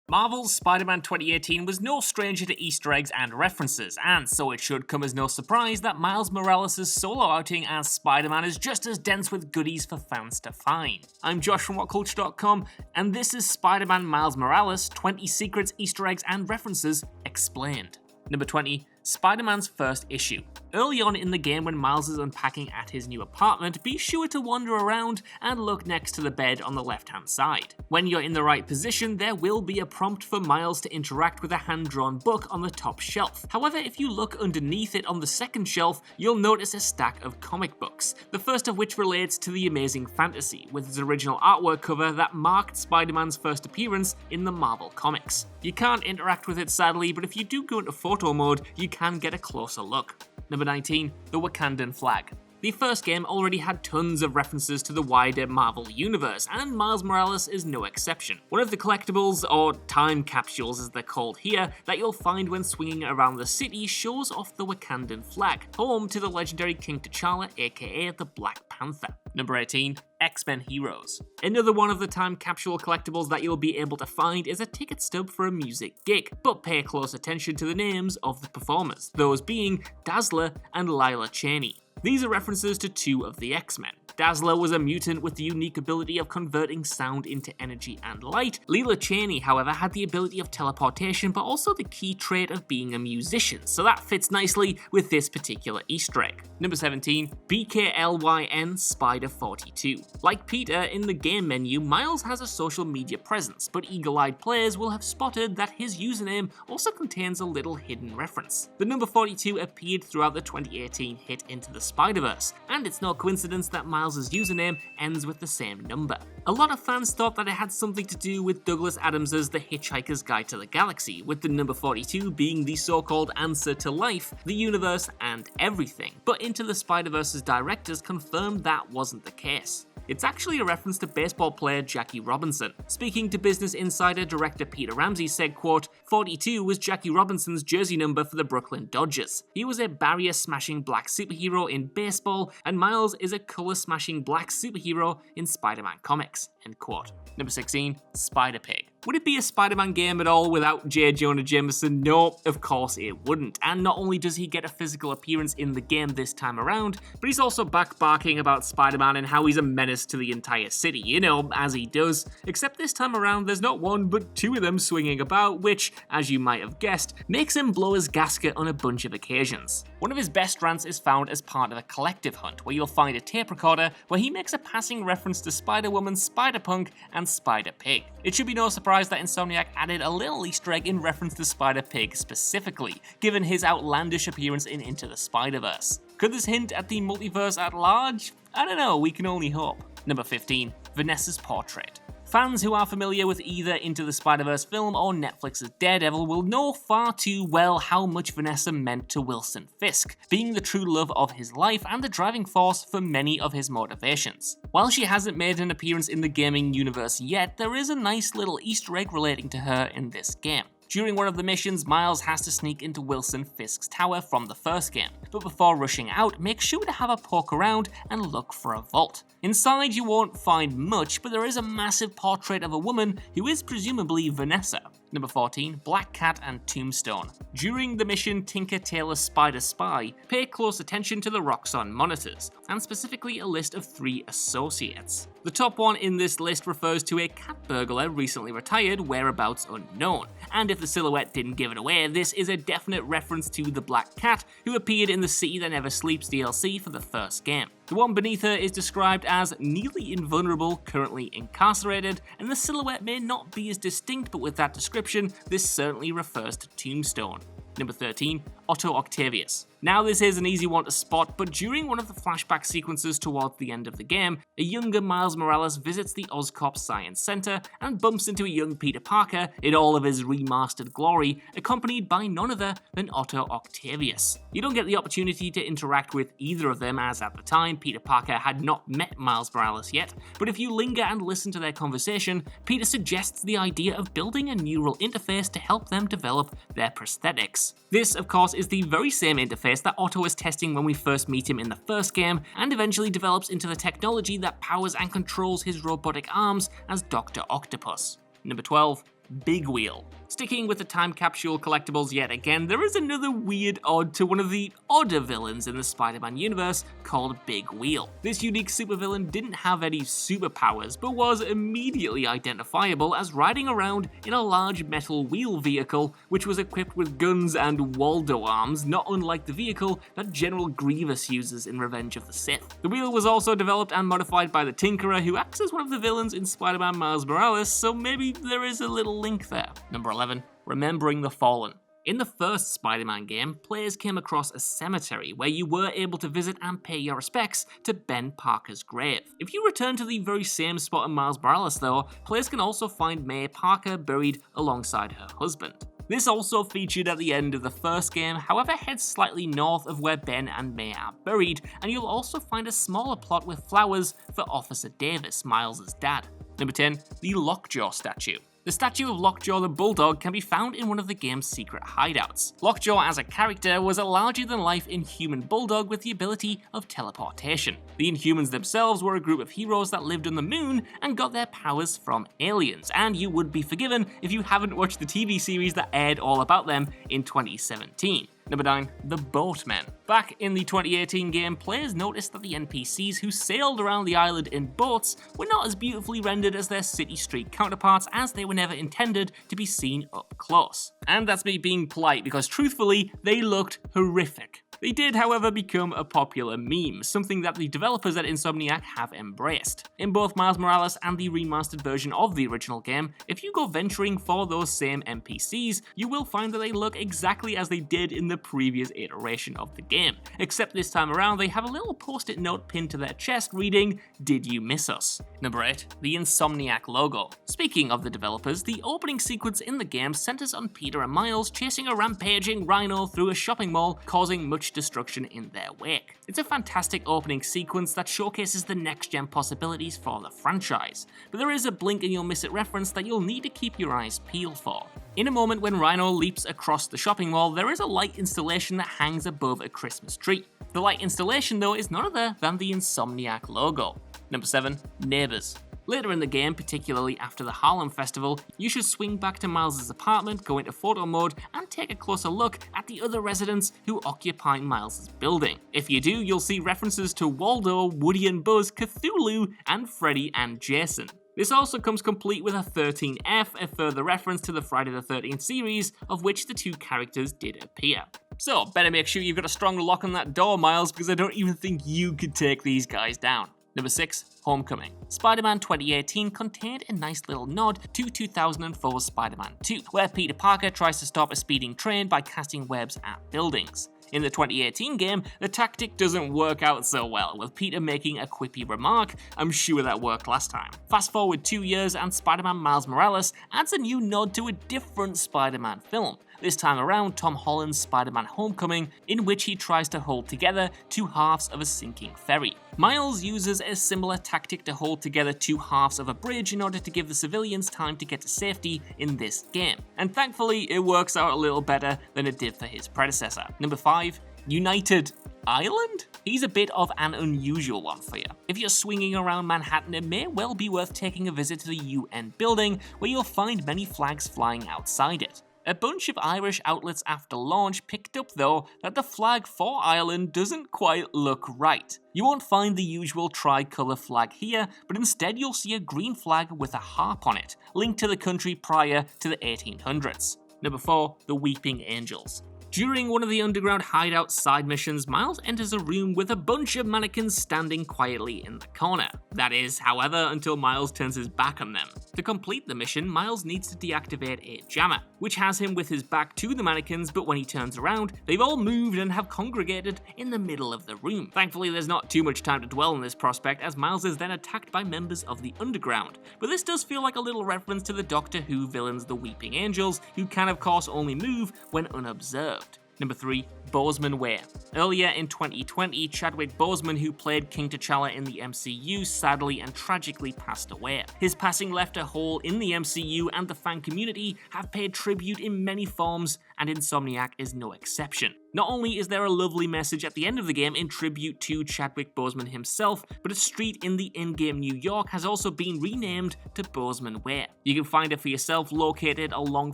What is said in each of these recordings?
Marvel's Spider-Man 2018 was no stranger to Easter eggs and references, and so it should come as no surprise that Miles Morales' solo outing as Spider-Man is just as dense with goodies for fans to find. I'm Josh from WhatCulture.com, and this is Spider-Man Miles Morales 20 Secrets, Easter Eggs and References Explained. Number 20. Spider-Man's first issue. Early on in the game when Miles is unpacking at his new apartment, be sure to wander around and look next to the bed on the left-hand side. When you're in the right position, there will be a prompt for Miles to interact with a hand-drawn book on the top shelf. However, if you look underneath it on the second shelf, you'll notice a stack of comic books, the first of which relates to The Amazing Fantasy, with its original artwork cover that marked Spider-Man's first appearance in the Marvel Comics. You can't interact with it sadly, but if you do go into photo mode, you can get a closer look. Number 19. The Wakandan Flag. The first game already had tons of references to the wider Marvel universe, and Miles Morales is no exception. One of the collectibles, or time capsules as they're called here, that you'll find when swinging around the city shows off the Wakandan flag, home to the legendary King T'Challa, aka the Black Panther. Number 18. XMen Heroes. Another one of the time capsule collectibles that you'll be able to find is a ticket stub for a music gig, but pay close attention to the names of the performers, those being Dazzler and Lila Cheney. These are references to two of the X-Men. Dazzler was a mutant with the unique ability of converting sound into energy and light. Lila Cheney, however, had the ability of teleportation, but also the key trait of being a musician, so that fits nicely with this particular Easter egg. Number 17. BKLYN Spider 42. Like Peter in the game menu, Miles has a social media presence, but eagle-eyed players will have spotted that his username also contains a little hidden reference. The number 42 appeared throughout the 2018 hit Into the Spider-Verse, and it's no coincidence that Miles' username ends with the same number. A lot of fans thought that it had something to do with Douglas Adams' The Hitchhiker's Guide to the Galaxy, with the number 42 being the so-called answer to life, the universe, and everything. But Into the Spider-Verse's directors confirmed that wasn't the case. It's actually a reference to baseball player Jackie Robinson. Speaking to Business Insider, director Peter Ramsey said, quote, 42 was Jackie Robinson's jersey number for the Brooklyn Dodgers. He was a barrier-smashing black superhero in baseball, and Miles is a color-smashing black superhero in Spider-Man comics, end quote. Number 16. SpiderPig. Would it be a Spider-Man game at all without J. Jonah Jameson? No, of course it wouldn't. And not only does he get a physical appearance in the game this time around, but he's also back barking about Spider-Man and how he's a menace to the entire city, you know, as he does. Except this time around there's not one but two of them swinging about, which, as you might have guessed, makes him blow his gasket on a bunch of occasions. One of his best rants is found as part of a collective hunt, where you'll find a tape recorder where he makes a passing reference to Spider-Woman, Spider-Punk, and Spider-Pig. It should be no surprise that Insomniac added a little Easter egg in reference to Spider-Pig specifically, given his outlandish appearance in Into the Spider-Verse. Could this hint at the multiverse at large? I don't know, we can only hope. Number 15. Vanessas Portrait. Fans who are familiar with either Into the Spider-Verse film or Netflix's Daredevil will know far too well how much Vanessa meant to Wilson Fisk, being the true love of his life and the driving force for many of his motivations. While she hasn't made an appearance in the gaming universe yet, there is a nice little Easter egg relating to her in this game. During one of the missions, Miles has to sneak into Wilson Fisk's tower from the first game, but before rushing out, make sure to have a poke around and look for a vault. Inside you won't find much, but there is a massive portrait of a woman who is presumably Vanessa. Number 14. Black Cat and Tombstone. During the mission Tinker Tailor Spider Spy, pay close attention to the Roxxon monitors, and specifically a list of 3 associates. The top one in this list refers to a cat burglar recently retired, whereabouts unknown, and if the silhouette didn't give it away, this is a definite reference to the Black Cat, who appeared in the City That Never Sleeps DLC for the first game. The one beneath her is described as nearly invulnerable, currently incarcerated, and the silhouette may not be as distinct, but with that description, this certainly refers to Tombstone. Number 13. Otto Octavius. Now this is an easy one to spot, but during one of the flashback sequences towards the end of the game, a younger Miles Morales visits the Oscorp Science Center and bumps into a young Peter Parker in all of his remastered glory, accompanied by none other than Otto Octavius. You don't get the opportunity to interact with either of them, as at the time Peter Parker had not met Miles Morales yet, but if you linger and listen to their conversation, Peter suggests the idea of building a neural interface to help them develop their prosthetics. This, of course, is the very same interface that Otto is testing when we first meet him in the first game, and eventually develops into the technology that powers and controls his robotic arms as Dr. Octopus. Number 12. Big Wheel. Sticking with the time capsule collectibles yet again, there is another weird odd to one of the odder villains in the Spider-Man universe called Big Wheel. This unique supervillain didn't have any superpowers, but was immediately identifiable as riding around in a large metal wheel vehicle which was equipped with guns and Waldo arms, not unlike the vehicle that General Grievous uses in Revenge of the Sith. The wheel was also developed and modified by the Tinkerer, who acts as one of the villains in Spider-Man Miles Morales, so maybe there is a little link there. Number 11. Remembering the Fallen. In the first Spider-Man game, players came across a cemetery where you were able to visit and pay your respects to Ben Parker's grave. If you return to the very same spot in Miles Morales though, players can also find May Parker buried alongside her husband. This also featured at the end of the first game, however head slightly north of where Ben and May are buried, and you'll also find a smaller plot with flowers for Officer Davis, Miles' dad. Number 10. The Lockjaw Statue. The statue of Lockjaw the Bulldog can be found in one of the game's secret hideouts. Lockjaw as a character was a larger-than-life Inhuman bulldog with the ability of teleportation. The Inhumans themselves were a group of heroes that lived on the moon and got their powers from aliens, and you would be forgiven if you haven't watched the TV series that aired all about them in 2017. Number 9. The Boatmen. Back in the 2018 game, players noticed that the NPCs who sailed around the island in boats were not as beautifully rendered as their city street counterparts, as they were never intended to be seen up close. And that's me being polite, because truthfully, they looked horrific. They did, however, become a popular meme, something that the developers at Insomniac have embraced. In both Miles Morales and the remastered version of the original game, if you go venturing for those same NPCs, you will find that they look exactly as they did in the previous iteration of the game, except this time around they have a little post-it note pinned to their chest reading, "Did you miss us?" Number 8. The Insomniac Logo. Speaking of the developers, the opening sequence in the game centers on Peter and Miles chasing a rampaging rhino through a shopping mall, causing much destruction in their wake. It's a fantastic opening sequence that showcases the next-gen possibilities for the franchise, but there is a blink and you'll miss it reference that you'll need to keep your eyes peeled for. In a moment when Rhino leaps across the shopping mall, there is a light installation that hangs above a Christmas tree. The light installation though is none other than the Insomniac logo. Number 7. Neighbors. Later in the game, particularly after the Harlem Festival, you should swing back to Miles' apartment, go into photo mode, and take a closer look at the other residents who occupy Miles' building. If you do, you'll see references to Waldo, Woody and Buzz, Cthulhu, and Freddy and Jason. This also comes complete with a 13F, a further reference to the Friday the 13th series, of which the two characters did appear. So, better make sure you've got a strong lock on that door, Miles, because I don't even think you could take these guys down. Number 6. Homecoming. Spider-Man 2018 contained a nice little nod to 2004's Spider-Man 2, where Peter Parker tries to stop a speeding train by casting webs at buildings. In the 2018 game, the tactic doesn't work out so well, with Peter making a quippy remark. I'm sure that worked last time. Fast forward 2 years and Spider-Man Miles Morales adds a new nod to a different Spider-Man film. This time around, Tom Holland's Spider-Man Homecoming, in which he tries to hold together two halves of a sinking ferry. Miles uses a similar tactic to hold together two halves of a bridge in order to give the civilians time to get to safety in this game, and thankfully it works out a little better than it did for his predecessor. Number 5. United Island? He's a bit of an unusual one for you. If you're swinging around Manhattan, it may well be worth taking a visit to the UN building, where you'll find many flags flying outside it. A bunch of Irish outlets after launch picked up though that the flag for Ireland doesn't quite look right. You won't find the usual tricolour flag here, but instead you'll see a green flag with a harp on it, linked to the country prior to the 1800s. Number 4. The Weeping Angels. During one of the underground hideout side missions, Miles enters a room with a bunch of mannequins standing quietly in the corner. That is, however, until Miles turns his back on them. To complete the mission, Miles needs to deactivate a jammer, which has him with his back to the mannequins, but when he turns around, they've all moved and have congregated in the middle of the room. Thankfully, there's not too much time to dwell on this prospect, as Miles is then attacked by members of the underground. But this does feel like a little reference to the Doctor Who villains, the Weeping Angels, who can of course only move when unobserved. Number 3. Boseman Way. Earlier in 2020, Chadwick Boseman, who played King T'Challa in the MCU, sadly and tragically passed away. His passing left a hole in the MCU, and the fan community have paid tribute in many forms, and Insomniac is no exception. Not only is there a lovely message at the end of the game in tribute to Chadwick Boseman himself, but a street in the in-game New York has also been renamed to Boseman Way. You can find it for yourself located along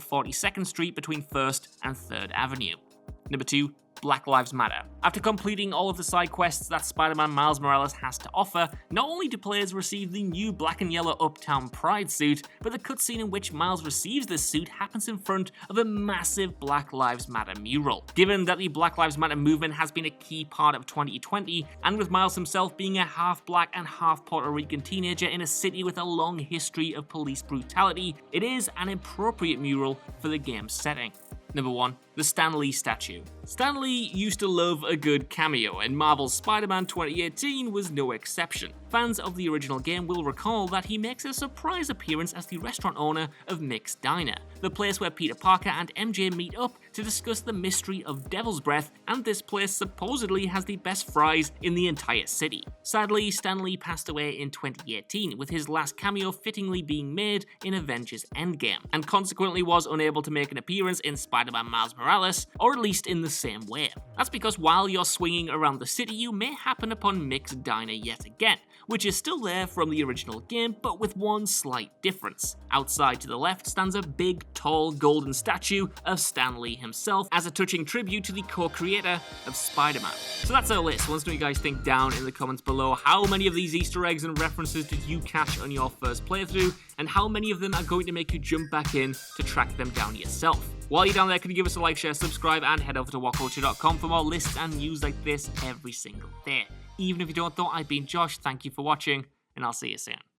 42nd Street between 1st and 3rd Avenue. Number 2. Black Lives Matter. After completing all of the side quests that Spider-Man Miles Morales has to offer, not only do players receive the new black and yellow Uptown Pride suit, but the cutscene in which Miles receives this suit happens in front of a massive Black Lives Matter mural. Given that the Black Lives Matter movement has been a key part of 2020, and with Miles himself being a half-black and half-Puerto Rican teenager in a city with a long history of police brutality, it is an appropriate mural for the game's setting. Number 1. The Stan Lee statue. Stan Lee used to love a good cameo, and Marvel's Spider-Man 2018 was no exception. Fans of the original game will recall that he makes a surprise appearance as the restaurant owner of Mick's Diner, the place where Peter Parker and MJ meet up to discuss the mystery of Devil's Breath, and this place supposedly has the best fries in the entire city. Sadly, Stan Lee passed away in 2018, with his last cameo fittingly being made in Avengers Endgame, and consequently was unable to make an appearance in Spider-Man Miles Morales, or at least in the same way. That's because while you're swinging around the city, you may happen upon Mick's Diner yet again, which is still there from the original game, but with one slight difference. Outside to the left stands a big, tall, golden statue of Stan Lee himself as a touching tribute to the co-creator of Spider-Man. So that's our list. Let us know what you guys think down in the comments below. How many of these Easter eggs and references did you catch on your first playthrough, and how many of them are going to make you jump back in to track them down yourself? While you're down there, could you give us a like, share, subscribe, and head over to whatculture.com for more lists and news like this every single day. Even if you don't know, I've been Josh, thank you for watching, and I'll see you soon.